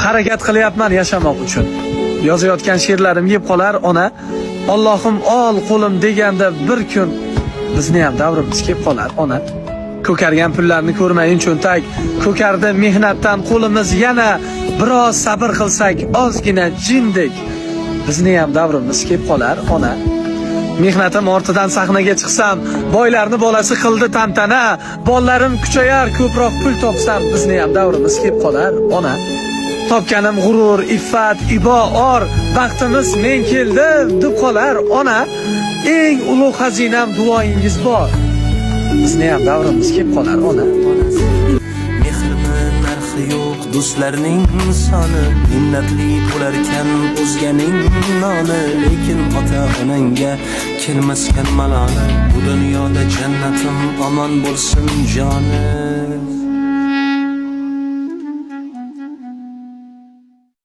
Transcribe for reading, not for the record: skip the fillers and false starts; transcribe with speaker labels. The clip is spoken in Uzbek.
Speaker 1: harakat qilyapman yashamoq uchun. Yozayotgan she'rlarim yeb qolar ona. Allohim ol qo'lim deganda bir kun bizni ham davrimiz kelib qolar ona. Ko'kargan pullarni ko'rmayin cho'ntak, ko'kardi mehnatdan qo'limiz yana biroz sabr qilsak ozgina jindek bizni ham davrimiz kelib qolar ona. Mehnatim ortidan sahnaga chiqsam, boylarni bolasi qildi tantana, bollarim kuchayar, ko'proq pul topsam bizni ham davrimiz kelib qolar ona. Topganim g'urur, iffat, ibo, or, baxtimiz men keldim deb qolar ona. Eng ulug' xazinam duoingiz bor. Bizni ham davrimiz kelib qolar ona.
Speaker 2: Mehrning narxi yo'q, do'stlarning soni, minnatli bo'larkan o'zganing noni, lekin ota-onangga kelmaskan maloni. Bu dunyoda jannatim omon bo'lsin jonim.